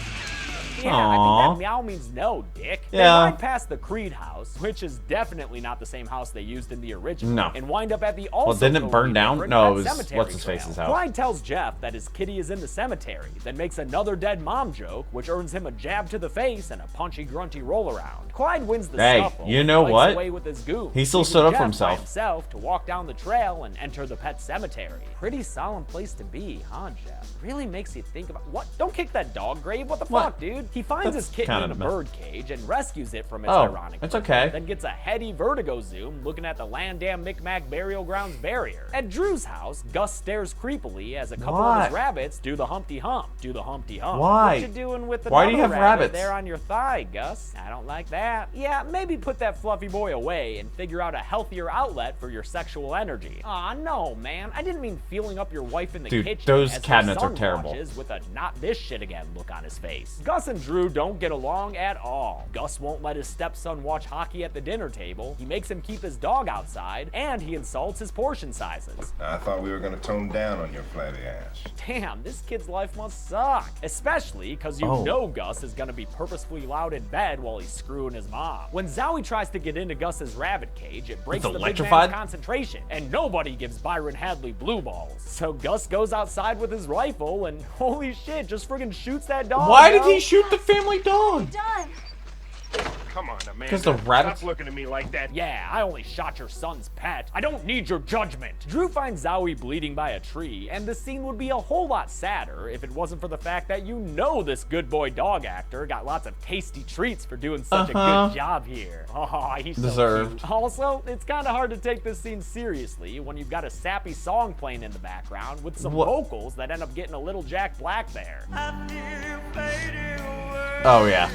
Yeah, I think that meow means no, dick. Yeah. They ride past the Creed house, which is definitely not the same house they used in the original. No. And wind up at the also Well, didn't it burn down? Pet No, it was Sematary what's-his-face's trail. house. Clyde tells Jeff that his kitty is in the cemetery, then makes another dead mom joke, which earns him a jab to the face and a punchy, grunty roll around. Clyde wins the Hey, scuffle. you know fights what? Away with his goon, He still leaving stood up for Jeff by himself. himself to walk down the trail and enter the pet cemetery. Pretty solemn place to be, huh, Jeff? Really makes you think about what? Don't kick that dog grave. What the fuck, dude? He finds his kitten in a bird cage and rescues it from its ironic it's fate, okay. Then gets a heady vertigo zoom looking at the Landam Micmac Burial Grounds barrier. At Drew's house, Gus stares creepily as a couple of his rabbits do the Humpty Hump. Do the Humpty Hump. Why? What you doing with the Why do you have rabbits there on your thigh, Gus? I don't like that. Yeah, maybe put that fluffy boy away and figure out a healthier outlet for your sexual energy. Aw, no, man. I didn't mean feeling up your wife in the kitchen. Those as cabinets their are son terrible. watches with a not this shit again look on his face. Gus and Drew don't get along at all. Gus won't let his stepson watch hockey at the dinner table. He makes him keep his dog outside, and he insults his portion sizes. I thought we were gonna tone down on your flabby ass. Damn, this kid's life must suck. Especially because you know Gus is gonna be purposefully loud in bed while he's screwing his mom. When Zowie tries to get into Gus's rabbit cage, it breaks the big man's concentration, and nobody gives Byron Hadley blue balls. So Gus goes outside with his rifle, and holy shit, just friggin' shoots that dog. Why did he shoot the family dog? Done. Come on, Amanda. Because the rabbits? Stop looking at me like that. Yeah, I only shot your son's pet. I don't need your judgment. Drew finds Zowie bleeding by a tree, and the scene would be a whole lot sadder if it wasn't for the fact that you know this good boy dog actor got lots of tasty treats for doing such a good job here. Oh, he's so cute. Also, it's kind of hard to take this scene seriously when you've got a sappy song playing in the background with some vocals that end up getting a little Jack Black there. Oh yeah,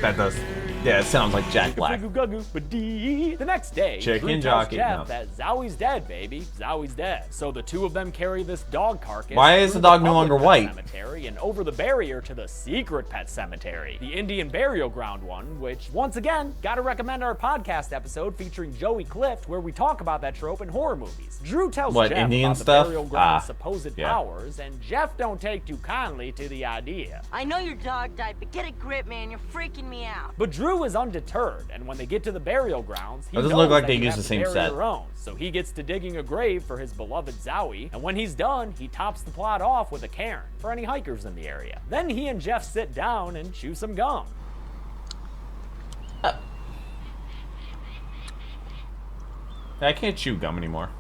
that does. Yeah, it sounds like Jack Black. The next day, Chicken Drew tells jockey, Jeff no. that Zowie's dead, baby. Zowie's dead. So the two of them carry this dog carcass. Why is through the dog no public longer pet white? Cemetery and over the barrier to the secret pet cemetery, the Indian burial ground one. Which, once again, gotta recommend our podcast episode featuring Joey Clift, where we talk about that trope in horror movies. Drew tells Jeff Indian about stuff? the burial ground's supposed yeah. powers, and Jeff don't take too kindly to the idea. I know your dog died, but get a grip, man. You're freaking me out. But Drew is undeterred, and when they get to the burial grounds, he It doesn't knows look like that they you use have the to same bury set. your own. So he gets to digging a grave for his beloved Zowie, and when he's done, he tops the plot off with a cairn for any hikers in the area. Then he and Jeff sit down and chew some gum. I can't chew gum anymore.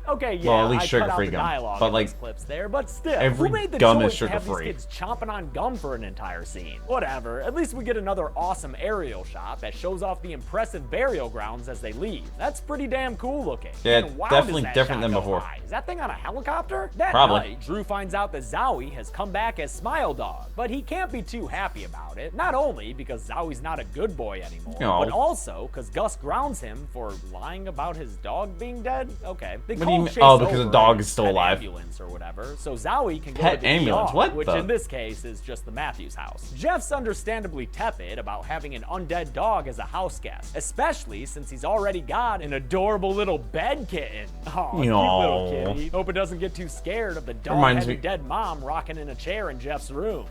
Okay, yeah, Well, at least I cut out sugar-free the gum. dialogue But, in like, those clips there, but still, every who made the gum choice is to have these sugar-free. kids chomping on gum for an entire scene? Whatever, at least we get another awesome aerial shot that shows off the impressive burial grounds as they leave. That's pretty damn cool looking. Yeah, And wow, definitely does that different shot than go before. high. Is that thing on a helicopter? That Probably. night, Drew finds out that Zowie has come back as Smile Dog, but he can't be too happy about it. Not only because Zowie's not a good boy anymore, No. but also because Gus grounds him for lying about his dog being dead. Okay. They What do you call mean? Chase Oh, because the over dog in is still pet alive. ambulance or whatever, so Zowie can go Pet to the ambulance? ER, What which the? in this case is just the Matthews house. Jeff's understandably tepid about having an undead dog as a house guest, especially since he's already got an adorable little bed kitten. Oh, cute little kitty. Hope it doesn't get too scared of the dog-headed dead mom rocking in a chair in Jeff's room.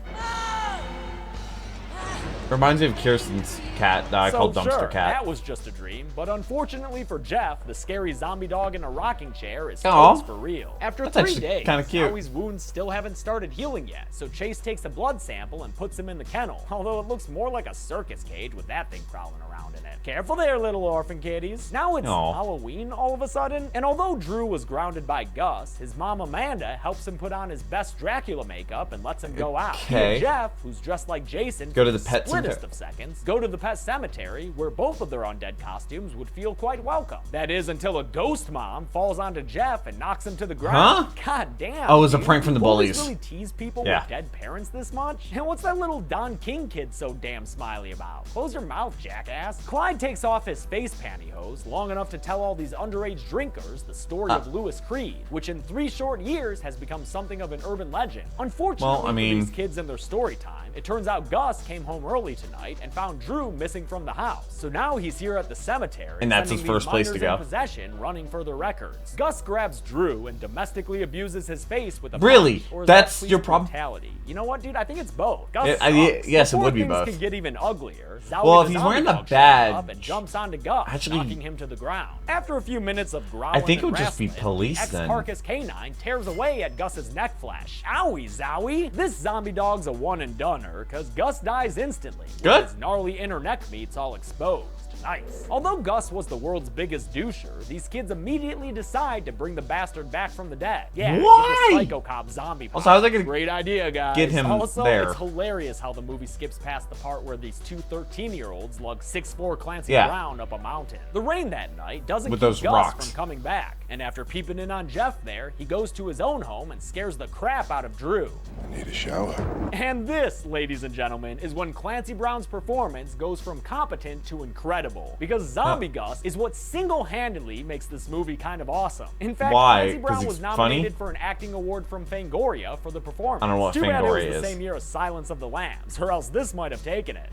Reminds me of Kirsten's cat that I called Dumpster sure, Cat. that was just a dream, but unfortunately for Jeff, the scary zombie dog in a rocking chair is Aw. totes for real. After That's 3 actually days, kinda cute. Zowie's wounds still haven't started healing yet, so Chase takes a blood sample and puts him in the kennel, although it looks more like a circus cage with that thing prowling around in it. Careful there, little orphan kitties. Now it's Aw. Halloween all of a sudden, and although Drew was grounded by Gus, his mom Amanda helps him put on his best Dracula makeup and lets him go out. He Okay. and Jeff, who's dressed like Jason, Go to for the pet splittest cemetery. of seconds, go to the pet cemetery where both of their undead costumes would feel quite welcome. That is until a ghost mom falls onto Jeff and knocks him to the ground. God damn. Oh, it was a dude. prank from the Do bullies bullies. really tease people Yeah. with dead parents this much? And what's that little Don King kid so damn smiley about? Close your mouth, jackass. Clyde takes off his face pantyhose long enough to tell all these underage drinkers the story of Lewis Creed, which in 3 short years has become something of an urban legend. Unfortunately Well, I mean- for these kids and their story time, it turns out Gus came home early tonight and found Drew missing from the house. So now he's here at the cemetery, And that's his sending these first place to minors go. in possession, running for their records. Gus grabs Drew and domestically abuses his face with a Really? punch, or is That's that your police problem? brutality? You know what, dude? I think it's both. Gus Yes, sucks. it Before would be things both. can get even uglier, Zowie Well, the if he's zombie wearing the dog shows badge, up and jumps onto Gus, actually- knocking him to the ground. After a few minutes of growling I think it and would just be wrestling, police the then. ex-carcass canine tears away at Gus's neck flesh. Owie, Zowie! This zombie dog's a one-and-doneer, because Gus dies instantly. Good. His gnarly inner neck meat's all exposed. Nice. Although Gus was the world's biggest doucher, these kids immediately decide to bring the bastard back from the dead. Yeah, Why? give the Psycho Cop zombie Also, how's that gonna Great idea, guys. get him also, there? it's hilarious how the movie skips past the part where these 2 13-year-olds lug 6'4" Clancy Yeah. Brown up a mountain. The rain that night doesn't With keep those Gus rocks. from coming back, and after peeping in on Jeff there, he goes to his own home and scares the crap out of Drew. I need a shower. And this, ladies and gentlemen, is when Clancy Brown's performance goes from competent to incredible. Because Zombie Gus is what single-handedly makes this movie kind of awesome. In fact, Why? Clancy 'Cause Brown he's was funny? nominated for an acting award from Fangoria for the performance. I don't know what Too bad it was Fangoria the is. same year as Silence of the Lambs, or else this might have taken it.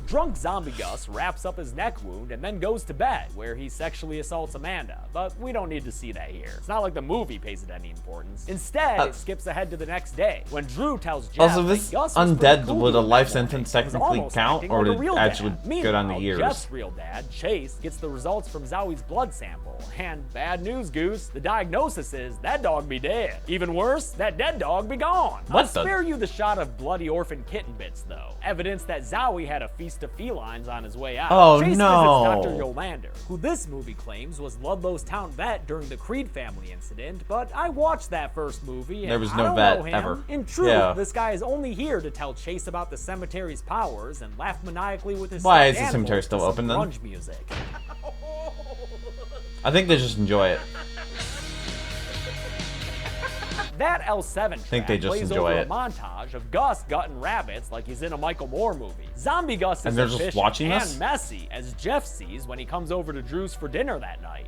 Drunk Zombie Gus wraps up his neck wound and then goes to bed, where he sexually assaults Amanda. But we don't need to see that here. It's not like the movie pays it any importance. Instead, it skips ahead to the next day, when Drew tells Jeff Also, that this Gus was undead, pretty cool would a that life morning sentence and was technically almost count, acting or like a would it real actually dad. go down the Meanwhile, years? Jeff's real dad, Chase, gets the results from Zowie's blood sample. And bad news, Goose, the diagnosis is that dog be dead. Even worse, that dead dog be gone. What I'll the- spare you the shot of bloody orphan kitten bits, though. Evidence that Zowie had a feast of felines on his way out. Oh, Chase no. visits Dr. Yolander, who this movie claims was Ludlow's town vet during the Creed family incident, but I watched that first movie and There was I no don't vet know him. ever. In truth, Yeah. this guy is only here to tell Chase about the cemetery's powers and laugh maniacally with his Why stuffed is the cemetery animals still to some open then? grunge music. I think they just enjoy it. That L7 track think they just plays enjoy over it. a montage of Gus gutting rabbits like he's in a Michael Moore movie. Zombie Gus is And they're just efficient watching and this? messy, as Jeff sees when he comes over to Drew's for dinner that night.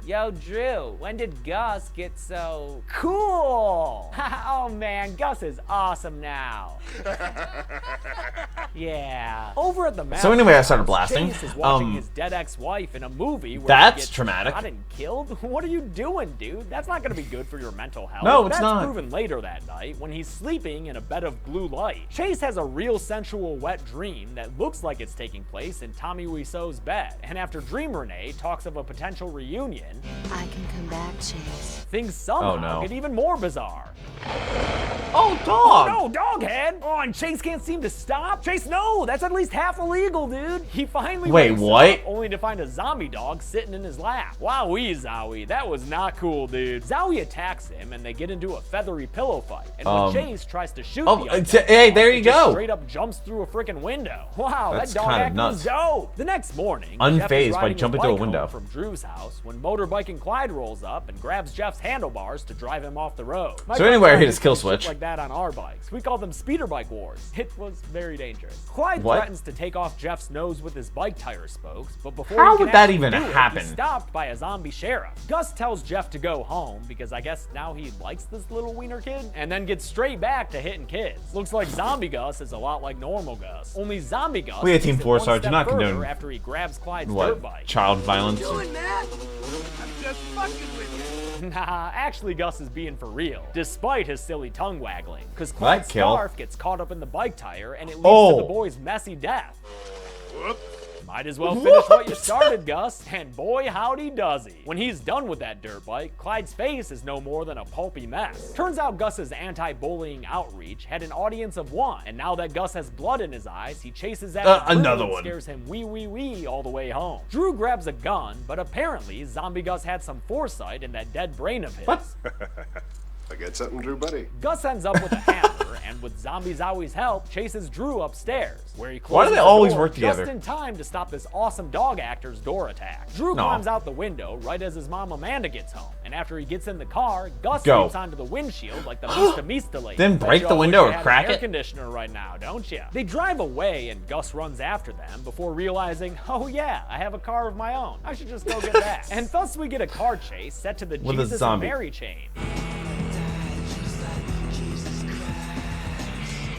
Yo, Drew, when did Gus get so cool? Oh man, Gus is awesome now. Yeah. Over at the Matthews So anyway, I started house, blasting. Chase is watching his dead ex-wife in a movie where That's he gets traumatic. shot and killed. What are you doing, dude? That's not gonna be good for your mental health. No, it's That's not. proven later that night when he's sleeping in a bed of blue light. Chase has a real sensual wet dream that looks like it's taking place in Tommy Wiseau's bed. And after Dream Renee talks of a potential reunion, I can come back, Chase. things somehow Oh, no. get even more bizarre. Oh, dog! Oh, no, dog head! Oh, and Chase can't seem to stop? Chase, no! That's at least half illegal, dude! He finally wakes what? up, only to find a zombie dog sitting in his lap. Wowee, Zowie, that was not cool, dude. Zowie attacks him, and they get into a feathery pillow fight. And when Chase tries to shoot the hey, there you go! straight up jumps through a freaking window. Wow, That's that dog kinda act nuts. was dope! The next morning, Unfazed Jeff is by riding jumping his through a bike window. home from Drew's house when motorbiking Clyde rolls up and grabs Jeff's handlebars to drive him off the road. So anyway, I hit his kill switch. Like that on our bikes. We call them speeder bike wars. It was very dangerous. Clyde What? threatens to take off Jeff's nose with his bike tire spokes, but before How he can would that actually even do it, happen? he's stopped by a zombie sheriff. Gus tells Jeff to go home because I guess now he likes this little wiener kid, and then gets straight back to hitting kids. Looks like Zombie Gus is a lot like normal Gus. Only Zombie Gus We at Team takes it 4 one Star do step not further condone after he grabs Clyde's dirt bike. child violence. Doing that? I'm just fucking with you. Nah, actually Gus is being for real, despite his silly tongue waggling, because Clyde's kill. scarf gets caught up in the bike tire and it leads to the boy's messy death. Whoop. Might as well finish what you started, Gus, and boy howdy does he. When he's done with that dirt bike, Clyde's face is no more than a pulpy mess. Turns out Gus's anti-bullying outreach had an audience of one, and now that Gus has blood in his eyes, he chases after Drew another and one. scares him wee all the way home. Drew grabs a gun, but apparently Zombie Gus had some foresight in that dead brain of his. What? I get something, Drew, buddy? Gus ends up with a hammer, and with Zombie Zowie's help, chases Drew upstairs, where he closes Why do they the always door work together? just in time to stop this awesome dog actor's door attack. Drew climbs out the window right as his mom Amanda gets home, and after he gets in the car, Gus leaps onto the windshield like the Mista lady. Then break the window or crack air it? conditioner right now, don't you? They drive away, and Gus runs after them before realizing, oh yeah, I have a car of my own. I should just go get that. And thus we get a car chase set to the With a Jesus and zombie. Mary chain.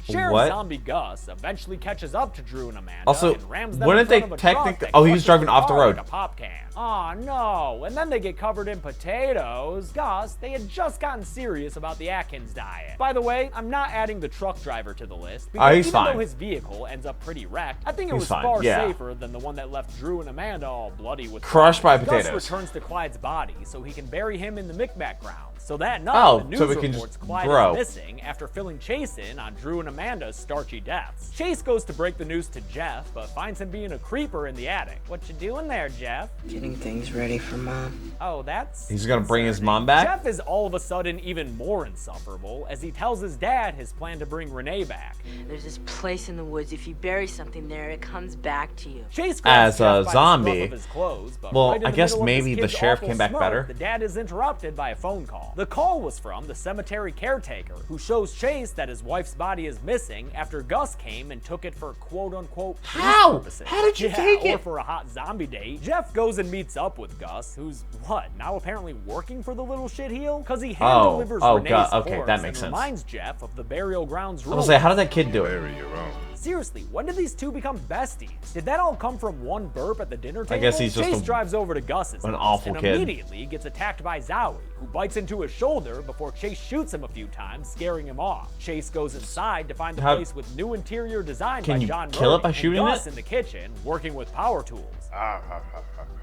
Sheriff What? Zombie Gus eventually catches up to Drew and Amanda Also, and rams them wouldn't in they front of a truck technically- that oh, he was crushes driving the off the car road. like a pop can. Aw, no. And then they get covered in potatoes. Gus, they had just gotten serious about the Atkins diet. By the way, I'm not adding the truck driver to the list because he's even fine. though his vehicle ends up pretty wrecked, I think it He's was fine, far yeah. safer than the one that left Drew and Amanda all bloody with Crushed by Gus potatoes. returns to Clyde's body so he can bury him in the Micmac grounds. So that night, Oh, the news so we can reports just Clyde grow. is missing after filling Chase in on Drew and Amanda's starchy deaths. Chase goes to break the news to Jeff, but finds him being a creeper in the attic. What you doing there, Jeff? Getting things ready for Mom. Oh, that's... He's gonna bring his mom back? Jeff is all of a sudden even more insufferable as he tells his dad his plan to bring Renee back. There's this place in the woods. If you bury something there, it comes back to you. Chase grabs As Jeff a by the zombie. scruff of his clothes, but Well, right in I the guess middle of maybe his the kid's sheriff awful came back smirk, better. The dad is interrupted by a phone call. The call was from the cemetery caretaker, who shows Chase that his wife's body is missing after Gus came and took it for quote-unquote police How? purposes. How did you take or it? for a hot zombie date. Jeff goes and meets up with Gus, who's, what, now apparently working for the little shitheel? Because he hand-delivers Oh, Renee's God, okay, corpse that and makes sense. reminds Jeff of the burial grounds I rule. was like, how did that kid do it? Bury your own. Seriously, when did these two become besties? Did that all come from one burp at the dinner table? I guess he's just Chase a- drives over to Gus's an house awful and kid. immediately gets attacked by Zowie, who bites into his shoulder before Chase shoots him a few times, scaring him off. Chase goes inside to find the How- place with new interior design Can by you John kill Murray, it by and shooting Gus it? in the kitchen, working with power tools.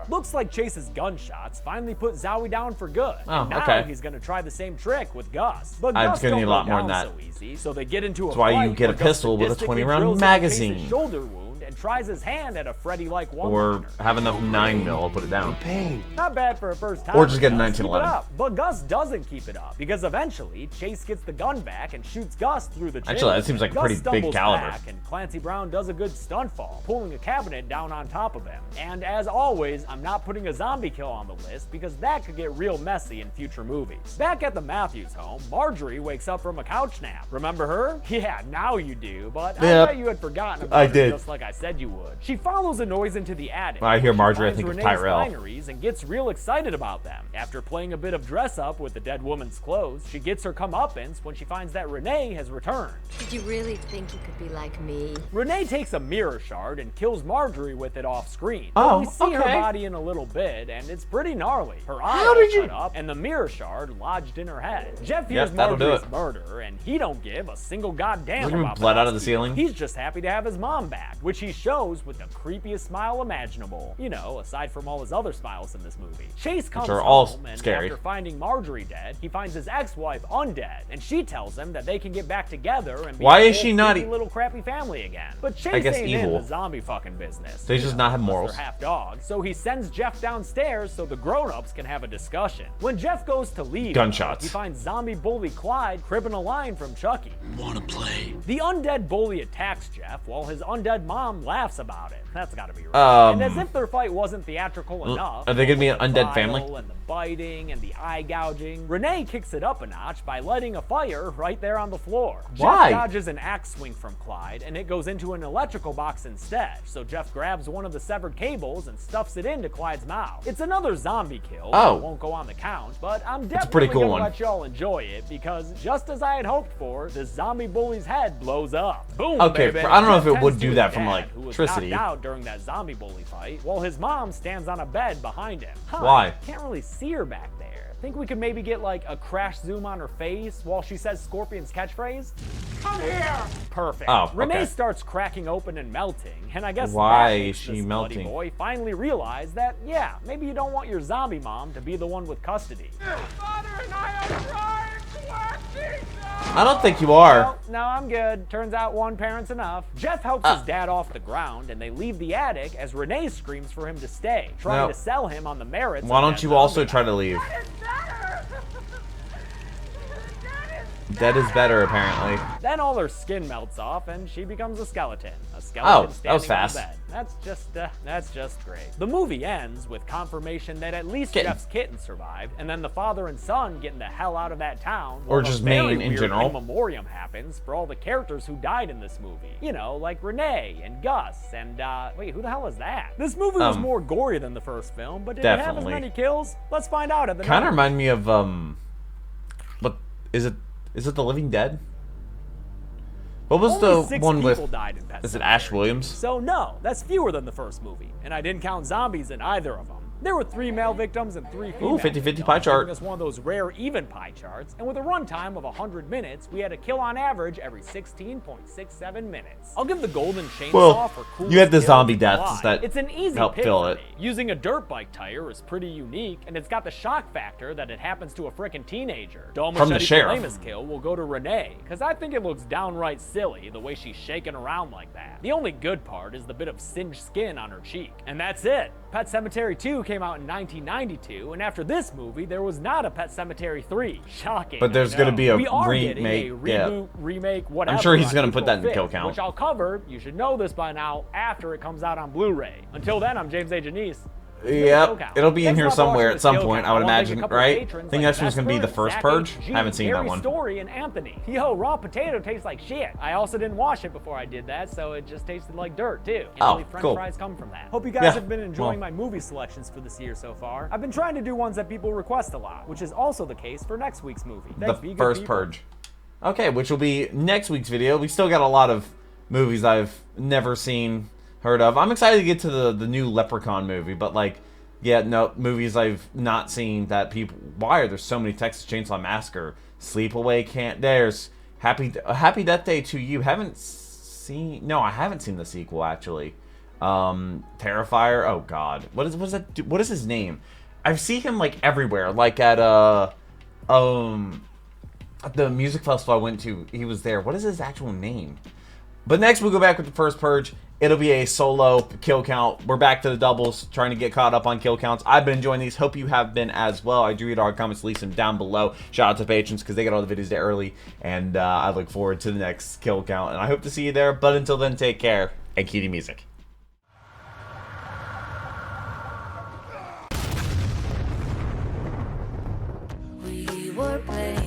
Looks like Chase's gunshots finally put Zowie down for good. Oh, and now okay. he's gonna try the same trick with Gus. But I'm Gus gonna don't need a go lot more down than so that. easy, so they get into That's a why fight you get a where Gus pistol with a sadistically 20-round drills into magazine. Chase's shoulder wound and tries his hand at a Freddy-like Or one-liner. have enough 9mm, I'll put it down. Not bad for a first time. Or just get a Gus. 1911. Keep it up. But Gus doesn't keep it up because eventually Chase gets the gun back and shoots Gus through the chin. Actually, that seems like a Gus pretty big stumbles caliber. back, and Clancy Brown does a good stunt fall, pulling a cabinet down on top of him. And as always, I'm not putting a zombie kill on the list because that could get real messy in future movies. Back at the Matthews home, Marjorie wakes up from a couch nap. Remember her? Yeah, now you do, but I Yep. bet you had forgotten about I her did. just like I said you would. She follows a noise into the attic. When I hear She Marjorie, I finds think of Renee's Tyrell. fineries and gets real excited about them. After playing a bit of dress up with the dead woman's clothes, she gets her comeuppance when she finds that Renee has returned. Did you really think you could be like me? Renee takes a mirror shard and kills Marjorie with it off screen. Oh, we see her okay. body in a little bit, and it's pretty gnarly. Her eye How did all you- cut up, and the mirror shard lodged in her head. Jeff Yep, hears that'll do Marjorie's it. murder, and he don't give a single goddamn Is there gonna be about the blood out of the housekeeper. ceiling? He's just happy to have his mom back, which he he shows with the creepiest smile imaginable. You know, aside from all his other smiles in this movie. Chase comes home, and after finding Marjorie dead, he finds his ex-wife undead, and she tells him that they can get back together and be a little crappy family again. But Chase ain't in the zombie fucking business. They just not have morals. They're half dogs. So he sends Jeff downstairs so the grown-ups can have a discussion. When Jeff goes to leave, gunshots. He finds zombie bully Clyde cribbing a line from Chucky. Wanna play? The undead bully attacks Jeff while his undead mom laughs about it. That's gotta be right. And as if their fight wasn't theatrical enough, are they gonna be an undead family? And the biting and the eye gouging, Renee kicks it up a notch by lighting a fire right there on the floor. Why? Jeff dodges an axe swing from Clyde, and it goes into an electrical box instead. So Jeff grabs one of the severed cables and stuffs it into Clyde's mouth. It's another zombie kill. Oh. It won't go on the count, but I'm It's a definitely pretty cool gonna one. let y'all enjoy it because just as I had hoped for, the zombie bully's head blows up. Boom, Okay, baby. I don't know if Jeff it would tends do to that his from dad, who was electricity. knocked out during that zombie bully fight, while his mom stands on a bed behind him. Why? Can't really see her back there. Think we could maybe get like a crash zoom on her face while she says Scorpion's catchphrase? Come here! Perfect. Oh, Renee okay. starts cracking open and melting, and I guess Why that is makes she this bloody melting? boy finally realize that, yeah, maybe you don't want your zombie mom to be the one with custody. Father and I are trying to work things out. I don't think you are. Well, no, I'm good. Turns out one parent's enough. Jeff helps his dad off the ground, and they leave the attic as Renee screams for him to stay, trying to sell him on the merits Why of don't that you also zombie try to leave? Dead is better, apparently. Then all her skin melts off and she becomes a skeleton. A skeleton that was standing fast. on the bed. That's just great. The movie ends with confirmation that at least Jeff's kitten survived, and then the father and son getting the hell out of that town. Or while just a very Maine in weird general. in memoriam happens for all the characters who died in this movie. You know, like Renee and Gus and wait, who the hell is that? This movie was more gory than the first film, but did it have as definitely. many kills? Let's find out at the Kind of numbers. remind me of what is it? Is it The Living Dead? What was Only the 6 one with? people died in Pet Is it Sematary. Ash Williams? So no, that's fewer than the first movie, and I didn't count zombies in either of them. There were 3 male victims and 3 female. Ooh, 50-50 victims, pie chart. giving us one of those rare even pie charts, and with a runtime of 100 minutes, we had a kill on average every 16.67 minutes. I'll give the golden chainsaw Well, for coolest you had the kill zombie in deaths plot. that It's an easy help pick fill for it. me. Using a dirt bike tire is pretty unique, and it's got the shock factor that it happens to a frickin' teenager. Dull From the Machete sheriff. Flamus kill will go to Renee, because I think it looks downright silly the way she's shaking around like that. The only good part is the bit of singed skin on her cheek. And that's it. Pet Sematary 2 came out in 1992, and after this movie, there was not a Pet Sematary 3. Shocking. But there's I gonna know. be a we are getting remake, a yeah. reboot, remake, whatever. I'm sure he's on gonna put April that in the 5th, kill count. which I'll cover. You should know this by now after it comes out on Blu-ray. Until then, I'm James A. Janice. Yep, it'll be in here Thanks a lot for somewhere watching at some this point, kill I would count. wanna thank imagine, a couple of right? I patrons think like next one's gonna be the Vesper, first Zach Purge. HG, I haven't seen Gary that one. Story, and Anthony. Yo, raw potato tastes like shit. I also didn't wash it before I did that, so it just tasted like dirt too. Can't Oh, believe French cool. fries come from that. Hope you guys Yeah, have been enjoying well. my movie selections for this year so far. I've been trying to do ones that people request a lot, which is also the case for next week's movie. Thanks, be The good first people. Purge. Okay, which will be next week's video. We still got a lot of movies I've never seen, heard of. I'm excited to get to the new Leprechaun movie, but like, yeah, no, movies I've not seen that people... Why are there so many Texas Chainsaw Massacre? Sleepaway Camp... There's Happy Death Day to You. Haven't seen... No, I haven't seen the sequel, actually. Terrifier. Oh, God. What is his name? I see him, like, everywhere. Like, at, the music festival I went to, he was there. What is his actual name? But next we'll go back with the first Purge. It'll be a solo kill count. We're back to the doubles, trying to get caught up on kill counts. I've been enjoying these. Hope you have been as well. I do read all comments, leave them down below. Shout out to patrons because they get all the videos there early. And I look forward to the next kill count. And I hope to see you there. But until then, take care and cue the music. We were playing